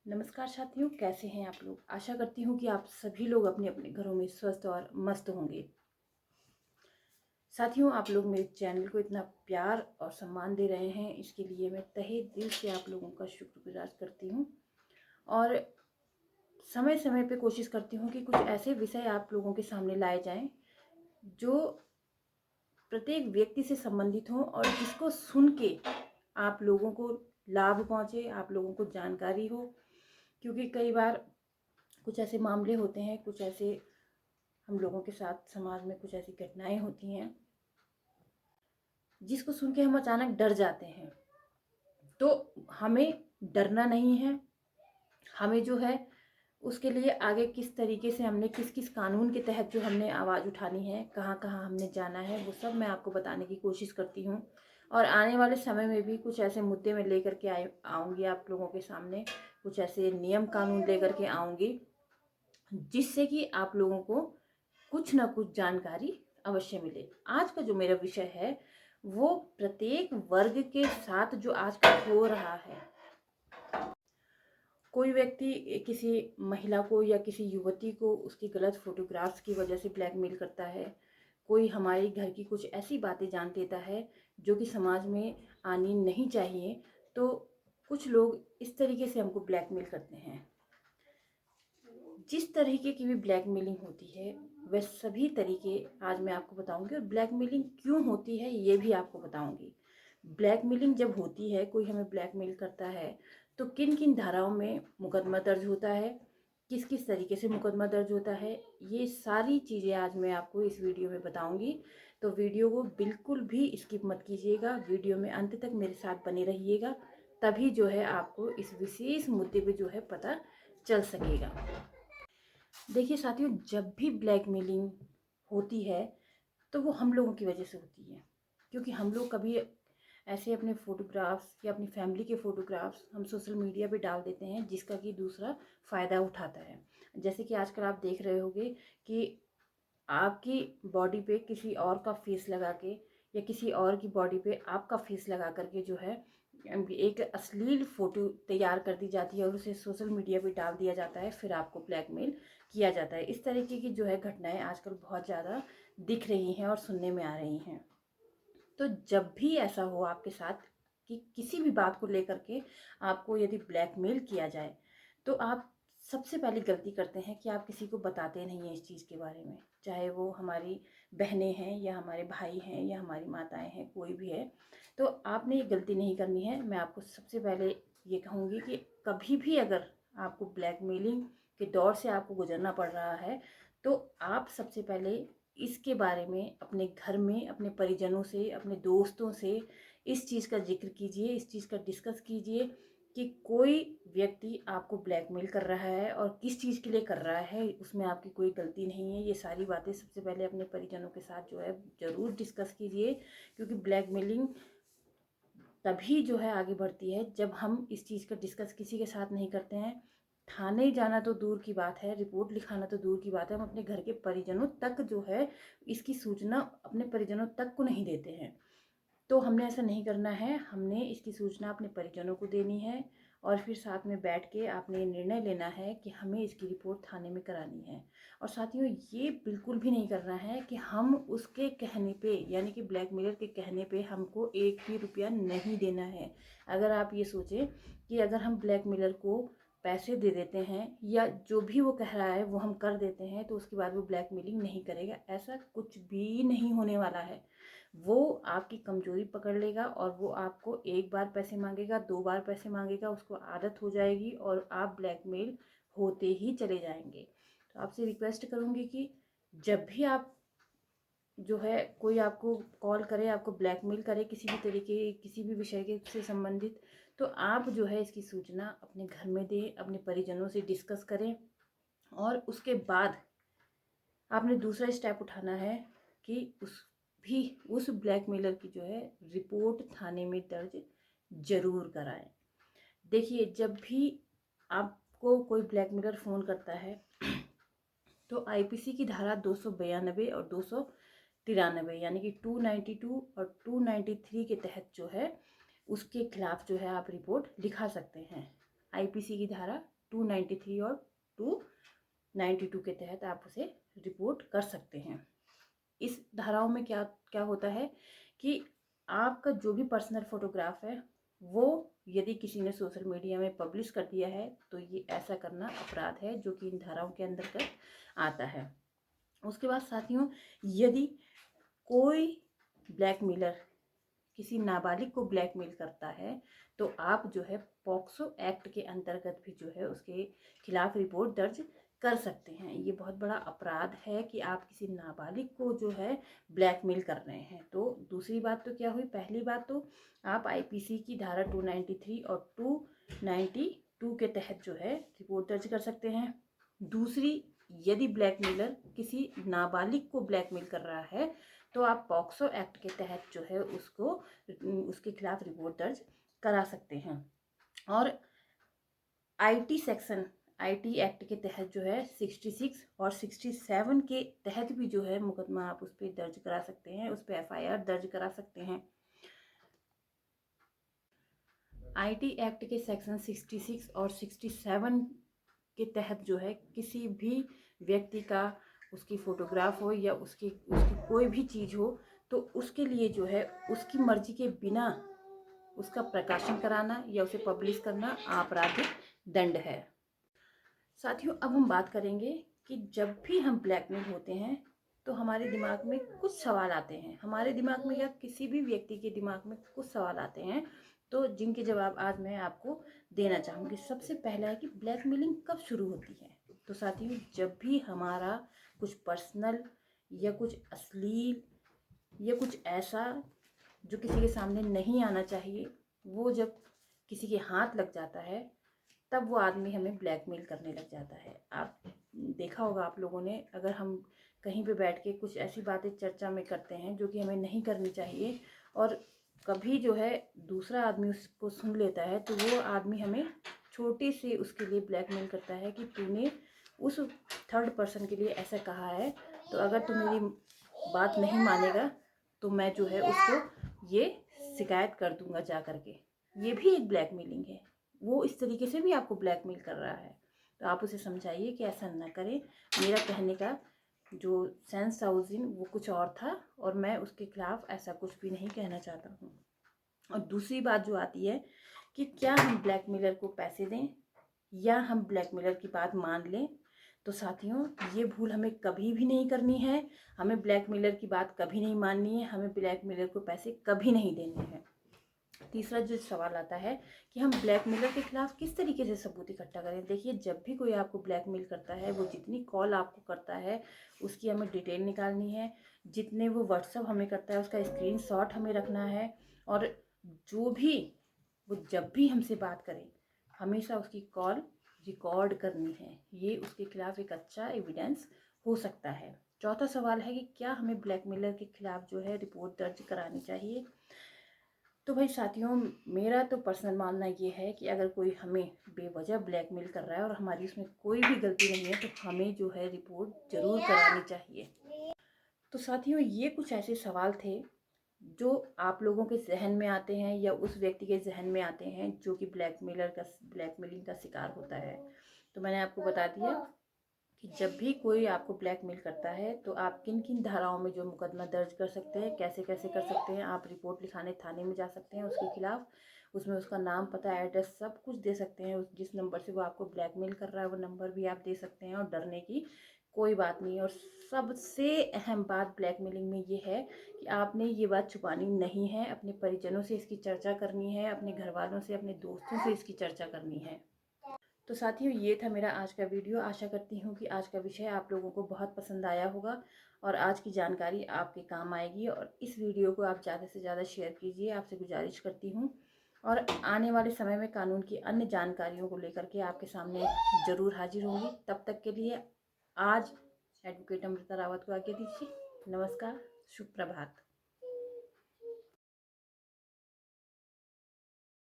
नमस्कार साथियों, कैसे हैं आप लोग। आशा करती हूँ कि आप सभी लोग अपने अपने घरों में स्वस्थ और मस्त होंगे। साथियों, आप लोग मेरे चैनल को इतना प्यार और सम्मान दे रहे हैं, इसके लिए मैं तहे दिल से आप लोगों का शुक्रगुजार करती हूँ। और समय समय पे कोशिश करती हूँ कि कुछ ऐसे विषय आप लोगों के सामने लाए जाएं जो प्रत्येक व्यक्ति से संबंधित हों और जिसको सुन के आप लोगों को लाभ पहुँचे, आप लोगों को जानकारी हो। क्योंकि कई बार कुछ ऐसे मामले होते हैं, कुछ ऐसे हम लोगों के साथ समाज में कुछ ऐसी घटनाएं होती हैं जिसको सुन के हम अचानक डर जाते हैं। तो हमें डरना नहीं है। हमें जो है उसके लिए आगे किस तरीके से हमने किस किस कानून के तहत जो हमने आवाज़ उठानी है, कहाँ कहाँ हमने जाना है, वो सब मैं आपको बताने की कोशिश करती हूँ। और आने वाले समय में भी कुछ ऐसे मुद्दे मैं लेकर के आऊँगी आप लोगों के सामने। कुछ ऐसे नियम कानून लेकर के आऊँगी जिससे कि आप लोगों को कुछ ना कुछ जानकारी अवश्य मिले। आज का जो मेरा विषय है वो प्रत्येक वर्ग के साथ जो आजकल हो रहा है। कोई व्यक्ति किसी महिला को या किसी युवती को उसकी गलत फोटोग्राफ्स की वजह से ब्लैकमेल करता है। कोई हमारे घर की कुछ ऐसी बातें जान लेता है जो कि समाज में आनी नहीं चाहिए। तो कुछ लोग इस तरीके से हमको ब्लैकमेल करते हैं। जिस तरीके की भी ब्लैकमेलिंग होती है वह सभी तरीके आज मैं आपको बताऊंगी, और ब्लैकमेलिंग क्यों होती है ये भी आपको बताऊंगी। ब्लैकमेलिंग जब होती है, कोई हमें ब्लैकमेल करता है, तो किन किन धाराओं में मुकदमा दर्ज होता है, किस किस तरीके से मुकदमा दर्ज होता है, ये सारी चीज़ें आज मैं आपको इस वीडियो में बताऊंगी। तो वीडियो को बिल्कुल भी स्किप मत कीजिएगा, वीडियो में अंत तक मेरे साथ बने रहिएगा, तभी जो है आपको इस विशेष मुद्दे पे जो है पता चल सकेगा। देखिए साथियों, जब भी ब्लैकमेलिंग होती है तो वो हम लोगों की वजह से होती है। क्योंकि हम लोग कभी ऐसे अपने फ़ोटोग्राफ्स या अपनी फैमिली के फ़ोटोग्राफ्स हम सोशल मीडिया पे डाल देते हैं जिसका कि दूसरा फ़ायदा उठाता है। जैसे कि आजकल आप देख रहे होंगे कि आपकी बॉडी पे किसी और का फेस लगा के या किसी और की बॉडी पे आपका फेस लगा करके जो है एक अश्लील फ़ोटो तैयार कर दी जाती है और उसे सोशल मीडिया पे डाल दिया जाता है, फिर आपको ब्लैकमेल किया जाता है। इस तरीके की जो है घटनाएं आजकल बहुत ज़्यादा दिख रही हैं और सुनने में आ रही हैं। तो जब भी ऐसा हो आपके साथ कि किसी भी बात को लेकर के आपको यदि ब्लैकमेल किया जाए, तो आप सबसे पहली गलती करते हैं कि आप किसी को बताते नहीं हैं इस चीज़ के बारे में। चाहे वो हमारी बहनें हैं या हमारे भाई हैं या हमारी माताएं हैं, कोई भी है, तो आपने ये गलती नहीं करनी है। मैं आपको सबसे पहले ये कहूँगी कि कभी भी अगर आपको ब्लैकमेलिंग के दौर से आपको गुजरना पड़ रहा है, तो आप सबसे पहले इसके बारे में अपने घर में अपने परिजनों से, अपने दोस्तों से इस चीज़ का जिक्र कीजिए, इस चीज़ का डिस्कस कीजिए कि कोई व्यक्ति आपको ब्लैकमेल कर रहा है और किस चीज़ के लिए कर रहा है, उसमें आपकी कोई गलती नहीं है। ये सारी बातें सबसे पहले अपने परिजनों के साथ जो है ज़रूर डिस्कस कीजिए। क्योंकि ब्लैकमेलिंग तभी जो है आगे बढ़ती है जब हम इस चीज़ का डिस्कस किसी के साथ नहीं करते हैं। थाने जाना तो दूर की बात है, रिपोर्ट लिखाना तो दूर की बात है, हम अपने घर के परिजनों तक जो है इसकी सूचना अपने परिजनों तक को नहीं देते हैं। तो हमने ऐसा नहीं करना है। हमने इसकी सूचना अपने परिजनों को देनी है और फिर साथ में बैठ के आपने ये निर्णय लेना है कि हमें इसकी रिपोर्ट थाने में करानी है। और साथियों, ये बिल्कुल भी नहीं करना है कि हम उसके कहने पे, यानी कि ब्लैकमेलर के कहने पे हमको एक भी रुपया नहीं देना है। अगर आप ये सोचें कि अगर हम ब्लैकमेलर को पैसे दे देते हैं या जो भी वो कह रहा है वो हम कर देते हैं तो उसके बाद वो ब्लैकमेलिंग नहीं करेगा, ऐसा कुछ भी नहीं होने वाला है। वो आपकी कमजोरी पकड़ लेगा और वो आपको एक बार पैसे मांगेगा, दो बार पैसे मांगेगा, उसको आदत हो जाएगी और आप ब्लैकमेल होते ही चले जाएंगे। तो आपसे रिक्वेस्ट करूंगी कि जब भी आप जो है कोई आपको कॉल करे, आपको ब्लैकमेल करे किसी भी तरीके, किसी भी विषय के से संबंधित, तो आप जो है इसकी सूचना अपने घर में दें, अपने परिजनों से डिस्कस करें। और उसके बाद आपने दूसरा स्टेप उठाना है कि उस ब्लैकमेलर की जो है रिपोर्ट थाने में दर्ज जरूर कराएं। देखिए, जब भी आपको कोई ब्लैकमेलर फ़ोन करता है तो आईपीसी की धारा 292 और 293 यानी कि 292 और 293 के तहत जो है उसके खिलाफ जो है आप रिपोर्ट लिखा सकते हैं। आईपीसी की धारा 293 और 292 के तहत आप उसे रिपोर्ट कर सकते हैं। इस धाराओं में क्या क्या होता है कि आपका जो भी पर्सनल फोटोग्राफ है वो यदि किसी ने सोशल मीडिया में पब्लिश कर दिया है तो ये ऐसा करना अपराध है, जो कि इन धाराओं के अंतर्गत आता है। उसके बाद साथियों, यदि कोई ब्लैकमेलर किसी नाबालिग को ब्लैकमेल करता है तो आप जो है पॉक्सो एक्ट के अंतर्गत भी जो है उसके खिलाफ रिपोर्ट दर्ज कर सकते हैं। ये बहुत बड़ा अपराध है कि आप किसी नाबालिग को जो है ब्लैकमेल कर रहे हैं। तो दूसरी बात तो क्या हुई, पहली बात तो आप आईपीसी की धारा 293 और 292 के तहत जो है रिपोर्ट दर्ज कर सकते हैं। दूसरी, यदि ब्लैकमेलर किसी नाबालिग को ब्लैकमेल कर रहा है तो आप पॉक्सो एक्ट के तहत जो है उसके खिलाफ रिपोर्ट दर्ज करा सकते हैं। और आईटी एक्ट के तहत जो है 66 और 67 के तहत भी जो है मुकदमा आप उस पर दर्ज करा सकते हैं, उस पर एफआईआर दर्ज करा सकते हैं। आईटी एक्ट के सेक्शन 66 और 67 के तहत जो है किसी भी व्यक्ति का उसकी फ़ोटोग्राफ हो या उसकी कोई भी चीज़ हो तो उसके लिए जो है उसकी मर्जी के बिना उसका प्रकाशन कराना या उसे पब्लिश करना आपराधिक दंड है। साथियों, अब हम बात करेंगे कि जब भी हम ब्लैकमेल होते हैं तो हमारे दिमाग में कुछ सवाल आते हैं, हमारे दिमाग में या किसी भी व्यक्ति के दिमाग में कुछ सवाल आते हैं, तो जिनके जवाब आज मैं आपको देना चाहूँगी। सबसे पहला है कि ब्लैकमेलिंग कब शुरू होती है। तो साथियों, जब भी हमारा कुछ पर्सनल या कुछ अश्लील या कुछ ऐसा जो किसी के सामने नहीं आना चाहिए वो जब किसी के हाथ लग जाता है तब वो आदमी हमें ब्लैकमेल करने लग जाता है। आप देखा होगा आप लोगों ने, अगर हम कहीं पे बैठ के कुछ ऐसी बातें चर्चा में करते हैं जो कि हमें नहीं करनी चाहिए और कभी जो है दूसरा आदमी उसको सुन लेता है तो वो आदमी हमें छोटे से उसके लिए ब्लैकमेल करता है कि तूने उस थर्ड पर्सन के लिए ऐसा कहा है, तो अगर तू मेरी बात नहीं मानेगा तो मैं जो है उसको ये शिकायत कर दूंगा जा करके। ये भी एक ब्लैकमेलिंग है, वो इस तरीके से भी आपको ब्लैकमेल कर रहा है। तो आप उसे समझाइए कि ऐसा ना करें। मेरा कहने का जो सेंस था उस दिन वो कुछ और था और मैं उसके खिलाफ ऐसा कुछ भी नहीं कहना चाहता हूँ। और दूसरी बात जो आती है कि क्या हम ब्लैकमेलर को पैसे दें या हम ब्लैकमेलर की बात मान लें। तो साथियों, ये भूल हमें कभी भी नहीं करनी है। हमें ब्लैकमेलर की बात कभी नहीं माननी है, हमें ब्लैकमेलर को पैसे कभी नहीं देने हैं। तीसरा जो सवाल आता है कि हम ब्लैकमेलर के खिलाफ किस तरीके से सबूत इकट्ठा करें। देखिए, जब भी कोई आपको ब्लैकमेल करता है वो जितनी कॉल आपको करता है उसकी हमें डिटेल निकालनी है, जितने वो व्हाट्सअप हमें करता है उसका स्क्रीनशॉट हमें रखना है, और जो भी वो जब भी हमसे बात करे हमेशा उसकी कॉल रिकॉर्ड करनी है। ये उसके खिलाफ एक अच्छा एविडेंस हो सकता है। चौथा सवाल है कि क्या हमें ब्लैकमेलर के खिलाफ जो है रिपोर्ट दर्ज करानी चाहिए। तो भाई साथियों, मेरा तो पर्सनल मानना ये है कि अगर कोई हमें बेवजह ब्लैकमेल कर रहा है और हमारी उसमें कोई भी गलती नहीं है तो हमें जो है रिपोर्ट ज़रूर करानी चाहिए। तो साथियों, ये कुछ ऐसे सवाल थे जो आप लोगों के जहन में आते हैं या उस व्यक्ति के जहन में आते हैं जो कि ब्लैकमेलिंग का शिकार होता है। तो मैंने आपको बता दिया कि जब भी कोई आपको ब्लैकमेल करता है तो आप किन किन धाराओं में जो मुकदमा दर्ज कर सकते हैं, कैसे कैसे कर सकते हैं। आप रिपोर्ट लिखाने थाने में जा सकते हैं उसके खिलाफ, उसमें उसका नाम, पता, एड्रेस सब कुछ दे सकते हैं। उस जिस नंबर से वो आपको ब्लैकमेल कर रहा है वो नंबर भी आप दे सकते हैं और डरने की कोई बात नहीं। और सबसे अहम बात ब्लैकमेलिंग में ये है कि आपने ये बात छुपानी नहीं है, अपने परिजनों से इसकी चर्चा करनी है, अपने घर वालों से, अपने दोस्तों से इसकी चर्चा करनी है। तो साथियों, ये था मेरा आज का वीडियो। आशा करती हूँ कि आज का विषय आप लोगों को बहुत पसंद आया होगा और आज की जानकारी आपके काम आएगी। और इस वीडियो को आप ज़्यादा से ज़्यादा शेयर कीजिए, आपसे गुजारिश करती हूँ। और आने वाले समय में कानून की अन्य जानकारियों को लेकर के आपके सामने ज़रूर हाजिर होंगी। तब तक के लिए आज एडवोकेट अमृता रावत को आज्ञा दीजिए। नमस्कार, शुभ प्रभात।